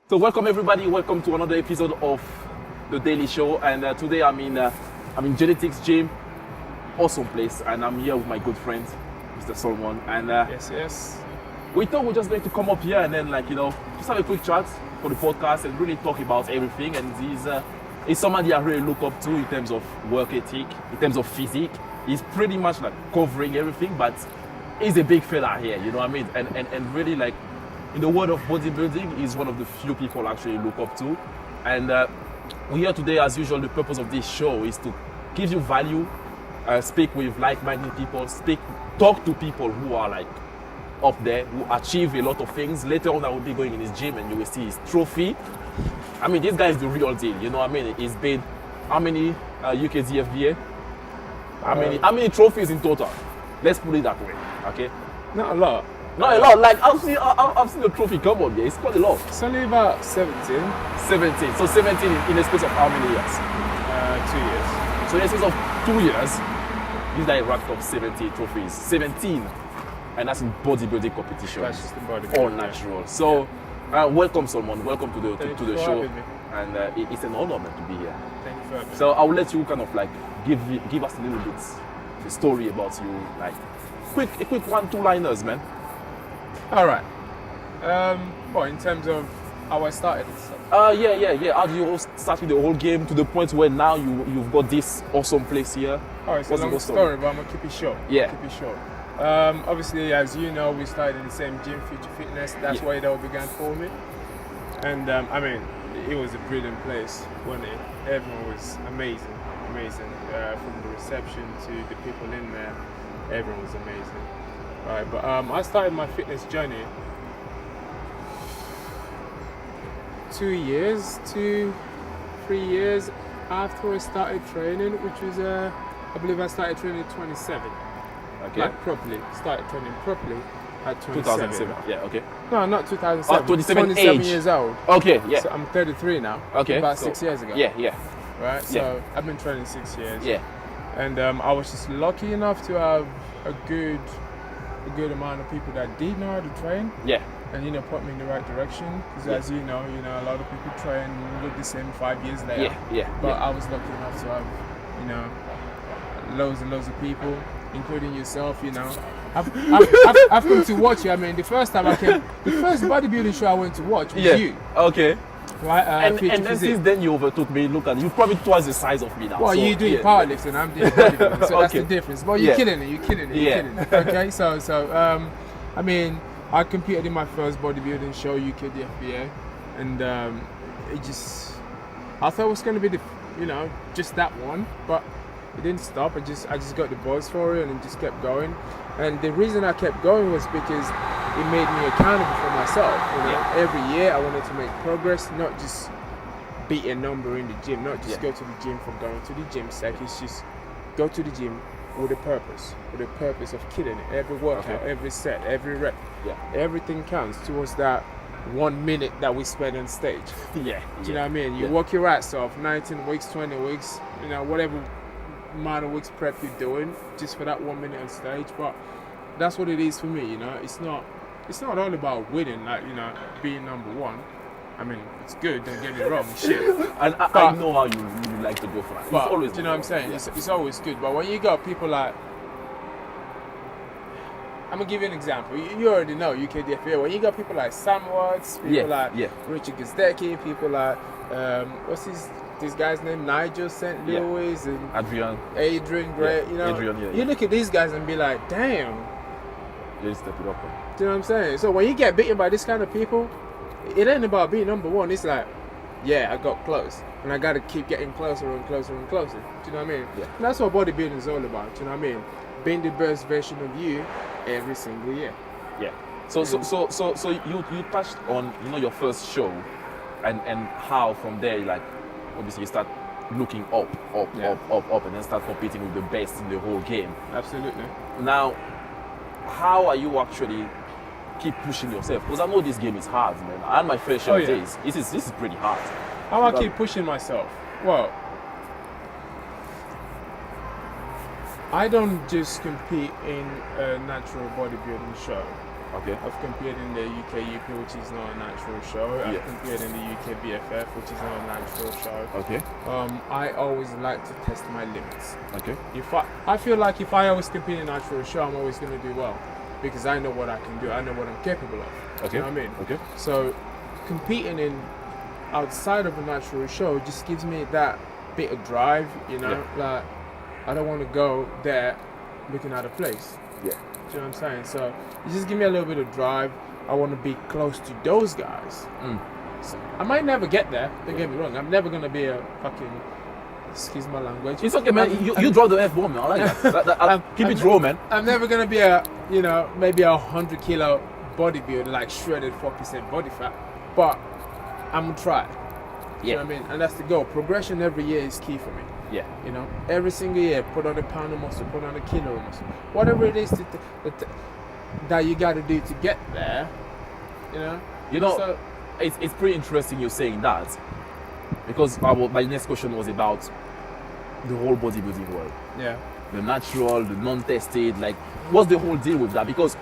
So welcome everybody, welcome to another episode of The Daily Show. And today I'm in Genetix Gym, awesome place, and I'm here with my good friend, Mr. Solomon. And Yes. we thought we're just going to come up here and then just have a quick chat for the podcast and really talk about everything. And he's somebody I really look up to in terms of work ethic, in terms of physique. He's pretty much like covering everything, but he's a big fella here, you know what I mean? And really like, in the world of bodybuilding, he's one of the few people I actually look up to. And we're here today, as usual. The purpose of this show is to give you value, speak with like-minded people, talk to people who are like up there, who achieve a lot of things. Later on, I will be going in his gym and you will see his trophy. I mean, this guy is the real deal, you know what I mean? He's been how many UKDFBA? How many trophies in total? Let's put it that way, okay? Not a lot. Not a lot. Like I've seen the trophy come up. Yeah, it's quite a lot. It's only about 17. 17. So 17 in a space of how many years? 2 years. So in a space of 2 years, this guy racked up 70 trophies. 17, and that's in bodybuilding competition. That's just the bodybuilding. All natural. So welcome, Solomon. Welcome to the show. And it's an honor, man, to be here. Thank you for having me. So I will let you kind of like give us a little bit the story about you, like quick 1-2 liners, man. All right. Well, in terms of how I started and stuff. Yeah. How do you start with the whole game to the point where now you've got this awesome place here? Oh, it's a long story, but I'm gonna keep it short. Yeah. Keep it short. Obviously, as you know, we started in the same gym, Future Fitness. That's where it all began for me. And I mean, it was a brilliant place, wasn't it? Everyone was amazing. From the reception to the people in there, everyone was amazing. Right, but I started my fitness journey 3 years after I started training, which was I believe I started training at 27. Okay. Like properly, started training properly at 27. 2007. Yeah. Okay. No, not 2007. 27 27 age. years old. Okay. Yeah. So I'm 33 now. Okay. About so, 6 years ago. Yeah. Right. So I've been training 6 years. Yeah. And I was just lucky enough to have a good amount of people that did know how to train. Yeah. And put me in the right direction. Because as you know, a lot of people train and look the same 5 years later. Yeah. But I was lucky enough to have, loads and loads of people, including yourself. I've come to watch you. I mean, the first bodybuilding show I went to watch was you. Okay. Right. And then since then you overtook me. Look at you, probably twice the size of me now. Well, so, you're doing powerlifting, I'm doing bodybuilding, so that's Okay. the difference. But you're killing it. Okay, so I mean, I competed in my first bodybuilding show, UKDFBA, and I thought it was going to be just that one, but it didn't stop. I just got the buzz for it and it just kept going. And the reason I kept going was because it made me accountable for myself. Every year I wanted to make progress, not just beat a number in the gym, not just go to the gym for going to the gym sake. It's just go to the gym with a purpose of killing it. Every workout, every set, every rep, everything counts towards that 1 minute that we spend on stage. Do you know what I mean? You work your ass off, 19 weeks, 20 weeks, whatever amount of weeks prep you're doing, just for that 1 minute on stage. But that's what it is for me. It's not all about winning, like being number one. I mean, it's good, don't get me wrong, shit. And I know how you like to go for that. But, it's always do you know what I'm saying? Yeah. It's always good. But when you got people like, I'm going to give you an example. You already know UKDFA. When you got people like Sam Watts, people like Richard Gizdecki, people like, what's this guy's name? Nigel St. Louis and Adrian Gray. You look at these guys and be like, damn. You step it up. Do you know what I'm saying? So when you get beaten by this kind of people, it ain't about being number one. It's like, I got close, and I got to keep getting closer and closer and closer. Do you know what I mean? Yeah. And that's what bodybuilding is all about. Do you know what I mean? Being the best version of you every single year. Yeah. So you touched on your first show, and how from there obviously you start looking up, and then start competing with the best in the whole game. Absolutely. Now, how are you actually keep pushing yourself? Because I know this game is hard, man. I had my fair share of days. This is pretty hard. How I keep pushing myself? Well, I don't just compete in a natural bodybuilding show. Okay. I've competed in the UK UP, which is not a natural show. I've competed in the UK BFF, which is not a natural show. Okay. I always like to test my limits. Okay. I feel like if I always compete in a natural show, I'm always going to do well because I know what I can do. I know what I'm capable of. Okay. You know what I mean? Okay. So competing in outside of a natural show just gives me that bit of drive. You know, like I don't want to go there looking at a place. Yeah. Do you know what I'm saying? So it just give me a little bit of drive. I want to be close to those guys. So I might never get there. Don't get me wrong. I'm never gonna be a fucking, excuse my language. It's okay, man. You draw the F-bomb, man. I like that. Keep it raw, man. I'm never gonna be a, you know, maybe a 100 kilo bodybuilder, like shredded 4% body fat. But I'm gonna try. You know what I mean? And that's the goal. Progression every year is key for me. Yeah. You know, every single year, put on a pound of muscle, put on a kilo of muscle, whatever it is that you got to do to get there. You know. So, it's pretty interesting you're saying that, because my next question was about the whole bodybuilding world. Yeah. The natural, the non-tested. Like, what's the whole deal with that? Because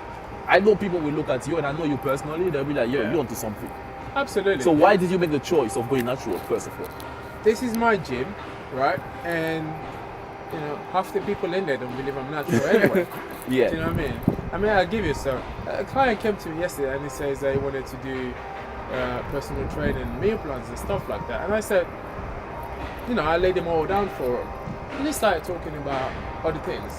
I know people will look at you, and I know you personally. They'll be like, "Yo, you're onto something." Absolutely. So why did you make the choice of going natural first of all? This is my gym, right? And you know, half the people in there don't believe I'm natural anyway. Yeah. Do you know what I mean? I mean, I'll give you some. A client came to me yesterday and he says that he wanted to do personal training, meal plans and stuff like that. And I said, you know, I laid them all down for him. And he started talking about other things,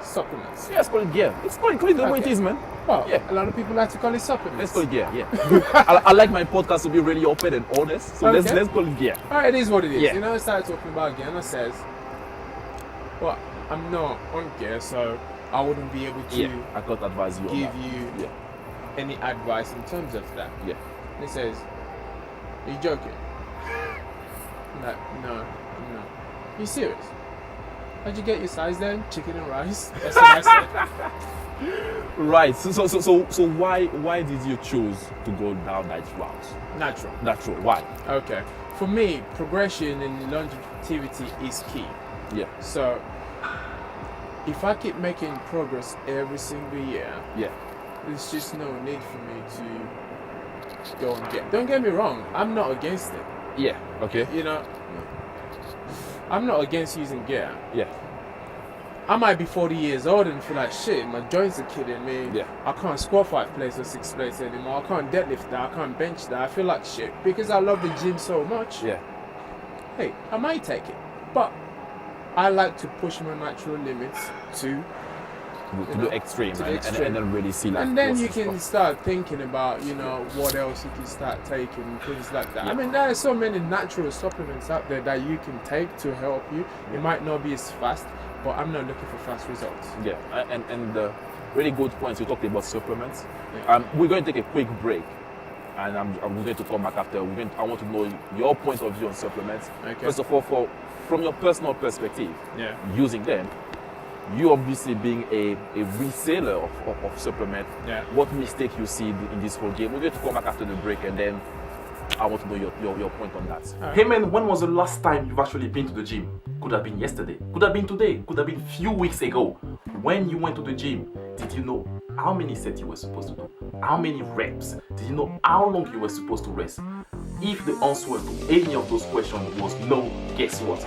supplements. Yeah, let's call it gear. Let's call it the way it is, man. Well, yeah. A lot of people like to call it supplements. Let's call it gear, yeah. I like my podcast to be really open and honest, so let's call it gear. All right, it is what it is. Yeah. You know, I started talking about gear and I says, well, I'm not on gear, so I wouldn't be able to I can't advise you give you any advice in terms of that. Yeah. And he says, are you joking? I'm like, no. You serious? How'd you get your size then? Chicken and rice? That's what I said. Right. So why did you choose to go down that route? Natural. Why? Okay. For me, progression and longevity is key. Yeah. So if I keep making progress every single year, there's just no need for me to go and get. Don't get me wrong, I'm not against it. Yeah. Okay. You know, I'm not against using gear. Yeah. I might be 40 years old and feel like shit, my joints are killing me. Yeah. I can't squat 5 plates or 6 plates anymore. I can't deadlift that. I can't bench that. I feel like shit because I love the gym so much. Yeah. Hey, I might take it, but I like to push my natural limits to the extreme, and then really see like. And then you can start thinking about, you know, what else you can start taking, things like that. Yeah. I mean, there are so many natural supplements out there that you can take to help you. It might not be as fast, but I'm not looking for fast results. Yeah, and really good points. You talked about supplements. Yeah. We're going to take a quick break, and I'm going to come back after. I want to know your point of view on supplements. Okay. First of all, from your personal perspective, using them, you obviously being a reseller of supplement, what mistake you see in this whole game? We're going to come back after the break, and then I want to know your point on that. Right. Hey man, when was the last time you've actually been to the gym? Could have been yesterday, could have been today, could have been a few weeks ago. When you went to the gym, did you know how many sets you were supposed to do? How many reps? Did you know how long you were supposed to rest? If the answer to any of those questions was no, guess what?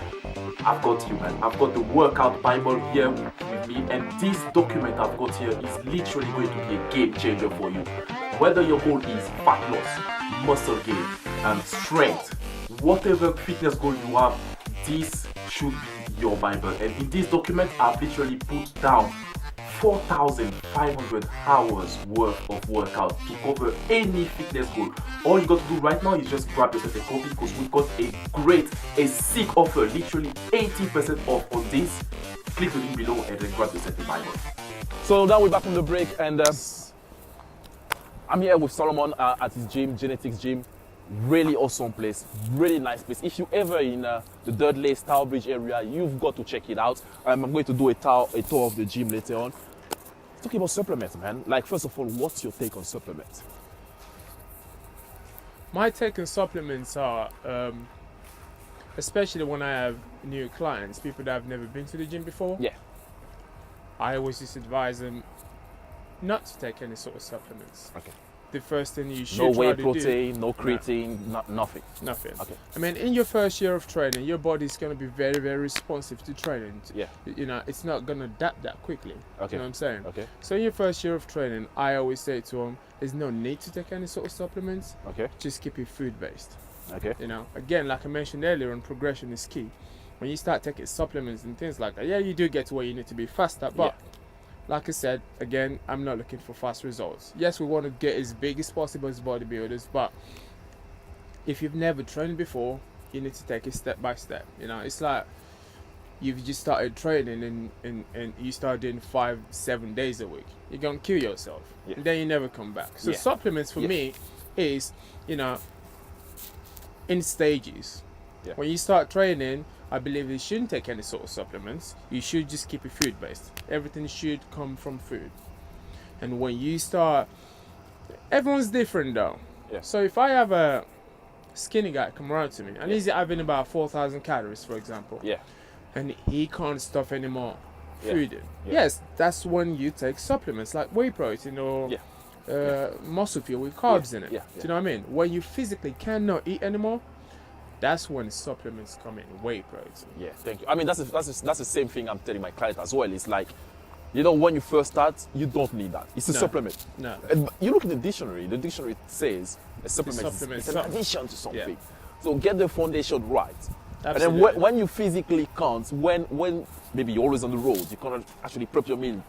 I've got you, man. I've got the workout Bible here with me, and this document I've got here is literally going to be a game changer for you. Whether your goal is fat loss, muscle gain, and strength, whatever fitness goal you have, this should be your Bible. And in this document, I've literally put down 4,500 hours worth of workout to cover any fitness goal. All you got to do right now is just grab yourself a copy, because we've got a sick offer, literally 80% off on this. Click the link below and then grab yourself a Bible. So now we're back from the break, and I'm here with Solomon at his gym, Genetix Gym. Really awesome place, really nice place. If you're ever in the Dudley, Stourbridge area, you've got to check it out. I'm going to do a tour of the gym later on. Talking about supplements, man. Like, first of all, what's your take on supplements? My take on supplements are, especially when I have new clients, people that have never been to the gym before. Yeah. I always just advise them, not to take any sort of supplements. Okay. The first thing you should No try whey to do, protein, no creatine, nothing. nothing. Okay. I mean, in your first year of training, your body's going to be very, very responsive to training. Yeah. You know, it's not going to adapt that quickly. Okay. You know what I'm saying? Okay. So in your first year of training, I always say to them, there's no need to take any sort of supplements. Okay. Just keep it food-based. Okay. You know, again, like I mentioned earlier, on progression is key. When you start taking supplements and things like that, yeah, you do get to where you need to be faster, but like I said, again, I'm not looking for fast results. Yes, we want to get as big as possible as bodybuilders, but if you've never trained before, you need to take it step by step. You know, it's like you've just started training and you start doing 5-7 days a week. You're going to kill yourself. Yeah. And then you never come back. So Yeah. supplements for Yeah. me is, you know, in stages. Yeah. When you start training, I believe you shouldn't take any sort of supplements. You should just keep it food based. Everything should come from food. And when you start, everyone's different though. Yeah. So if I have a skinny guy come around to me and he's having about 4,000 calories, for example, Yeah. and he can't stuff any more Yeah. food in, Yeah. yes, that's when you take supplements like whey protein or muscle fuel with carbs in it. Yeah. Do you know what I mean? When you physically cannot eat anymore, that's when supplements come in. Whey protein. Yeah, thank you. I mean, that's the same thing I'm telling my client as well. It's like, you know, when you first start, you don't need that. It's a No. supplement. No. And you look in the dictionary says a supplement supplement is an something. addition to something. Yeah. So get the foundation right. And then Absolutely. when you physically can't, when maybe you're always on the road, you can't actually prep your meal,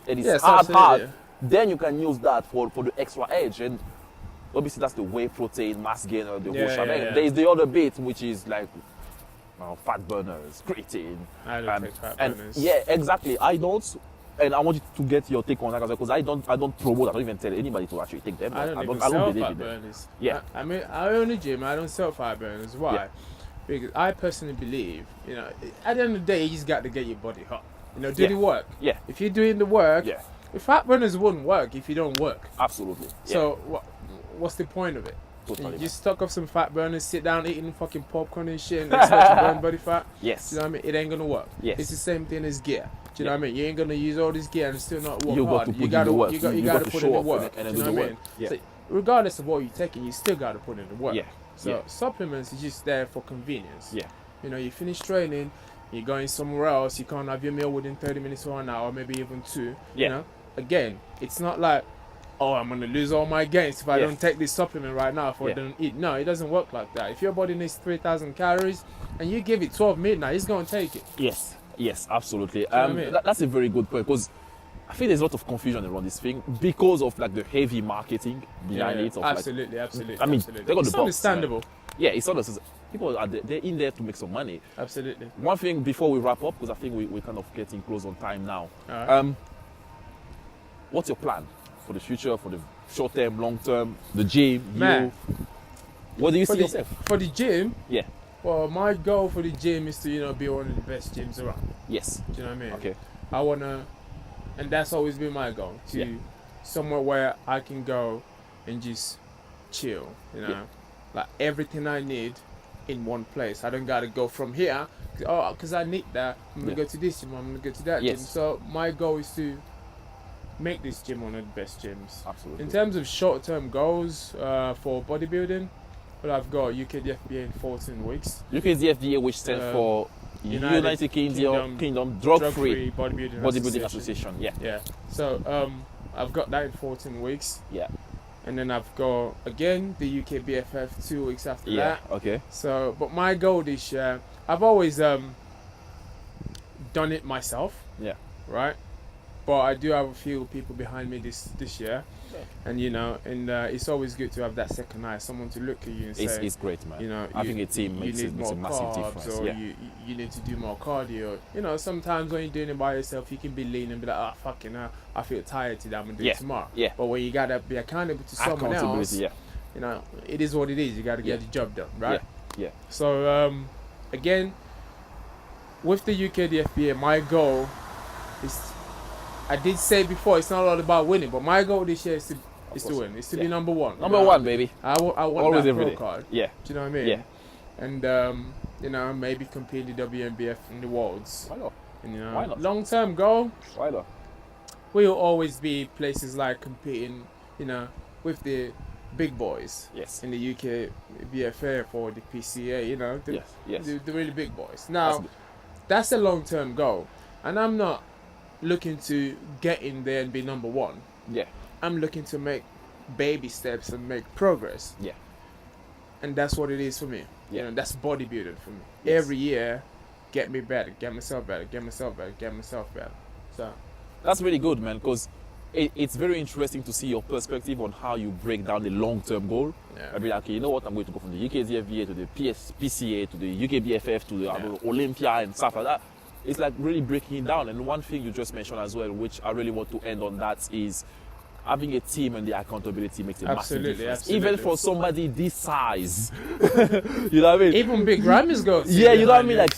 and it's Yes, hard, absolutely. then you can use that for the extra edge. And obviously that's the whey protein, mass gainer, the whole Yeah, shebang. yeah. There's the other bit, which is like fat burners, creatine. I don't take fat and burners. yeah, exactly. I don't, and I want you to get your take on that as well, because I don't promote. I don't even tell anybody to actually take them. I don't even I sell believe fat in them. burners. Yeah. I mean, I own a gym. I don't sell fat burners. Why? Yeah. Because I personally believe, you know, at the end of the day, you just got to get your body hot. You know, do Yeah. the work. Yeah, If you're doing the work, yeah, the fat burners wouldn't work if you don't work. absolutely. Yeah, So what's the point of it? totally. You just stock up some fat burners, sit down eating fucking popcorn and shit, and expect to burn body fat. Yes. Do you know what I mean? It ain't gonna work. Yes. It's the same thing as gear. Do you know what I mean? You ain't gonna use all this gear and still not work You got hard. to put you in gotta the work. You You gotta got to put show in the up work. and then Do you do know the what I mean? work. Yeah. So regardless of what you're taking, you still gotta put in the work. Yeah. So Yeah. supplements is just there for convenience. Yeah. You know, you finish training, you're going somewhere else, you can't have your meal within 30 minutes or an hour, maybe even 2. Yeah. You know? Again, it's not like, oh, I'm gonna lose all my gains if I Yeah. don't take this supplement right now, if I Yeah. don't eat. No, it doesn't work like that. If your body needs 3,000 calories and you give it 12 midnight, it's gonna take it. Yes, yes, absolutely. know what I mean? That's a very good point, because I think there's a lot of confusion around this thing because of like the heavy marketing behind it. Of, absolutely, absolutely. I mean, absolutely. they got the It's box, understandable. like, yeah, it's not as people are they're in there to make some money. Absolutely. One thing before we wrap up, because I think we're kind of getting close on time now. All right. What's your plan for the future, for the short term, long term, the gym? Man. You, what do you For see the, yourself? for the gym, Yeah. well, my goal for the gym is to, you know, be one of the best gyms around. Yes. Do you know what I mean? Okay. I wanna, and that's always been my goal, to Yeah. somewhere where I can go and just chill, you know, Yeah. like everything I need in one place. I don't gotta go from here, because I need that. I'm gonna Yeah. go to this gym, I'm gonna go to that gym. Yes. So my goal is to make this gym one of the best gyms. Absolutely. In terms of short-term goals for bodybuilding, well, I've got UKDFBA in 14 weeks. UK is the FDA, which stands for United Kingdom Drug-Free Bodybuilding Association. Yeah. Yeah. So I've got that in 14 weeks, Yeah. and then I've got again the UK BFF 2 weeks after Yeah. that. Okay. So, but my goal this year, I've always done it myself, Yeah. right? But I do have a few people behind me this year, and you know, and it's always good to have that second eye, someone to look at you and say, It's great, man. you know, I think a team you makes need a more massive carbs, difference. or Yeah. you need to do more cardio. You know, sometimes when you're doing it by yourself, you can be lean and be like, oh fucking hell, I feel tired today, I'm gonna do it tomorrow. Yeah. But when you gotta be accountable to someone else, Accountability. Yeah. you know, it is what it is. You gotta get Yeah. the job done, right? Yeah. So again, with the UKDFBA, my goal is, I did say before, it's not all about winning, but my goal this year is to win. It's to be number one. Number you know? one, baby. I want Always that every pro day. card. Yeah. Do you know what I mean? Yeah. And you know, maybe compete the WNBF in the Worlds. Why not? And, you know, Why not? long term goal, Why not? will always be places like competing, with the big boys. Yes. In the UK BFF or the PCA, Yes. the really big boys. Now, that's a long-term goal, and I'm not looking to get in there and be number one. Yeah. I'm looking to make baby steps and make progress. Yeah. And that's what it is for me. Yeah. That's bodybuilding for me. Yes. Every year, get me better, get myself better, get myself better, get myself better. So that's really good, man, because it's very interesting to see your perspective on how you break down the long-term goal. Yeah. I'd be like, okay, you know what, I'm going to go from the UK ZFVA to the PCA to the UK BFF to the Olympia and stuff like that. It's like really breaking it down. And one thing you just mentioned as well, which I really want to end on, that is having a team and the accountability makes a massive difference. Absolutely. Even for somebody this size. You know what I mean? Even big Grammys go. Yeah, you know what I mean? Like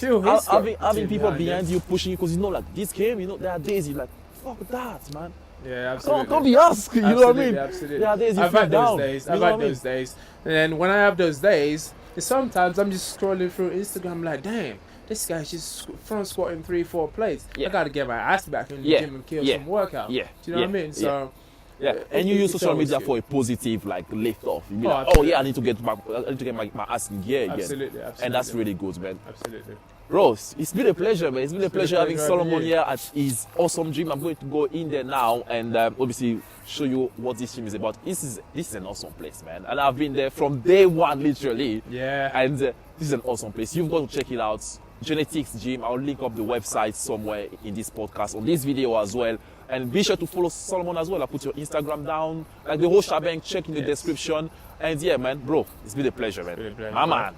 having people behind you pushing you, because this game, there are days you're like, fuck that, man. Yeah, absolutely. Don't be us. You know what I mean? Absolutely. There are days you I've feel had down. those days. You I've know had what I mean? those days. And when I have those days, sometimes I'm just scrolling through Instagram like, damn, this guy's just front squatting 3-4 plates. Yeah. I gotta get my ass back in the Yeah. gym and kill Yeah. some workout. Yeah. Do you know what I mean? So Yeah, and you use it's social always media good. for a positive lift off. You be Oh, like, absolutely. I need to get my ass in gear again. Absolutely. And that's really good, man. Absolutely. Rose, it's been a pleasure, man. It's been a pleasure having pleasure Solomon having you. here at his awesome gym. I'm going to go in there now and obviously show you what this gym is about. This is an awesome place, man. And I've been there from day one, literally. Yeah. And this is an awesome place. You've got to check it out. Genetix Gym. I'll link up the website somewhere in this podcast, on this video as well. And be sure to follow Solomon as well. I'll put your Instagram down, like the whole shebang. Check in the description. And yeah, man, bro, it's been a pleasure, man. It's been a pleasure, My bro. man.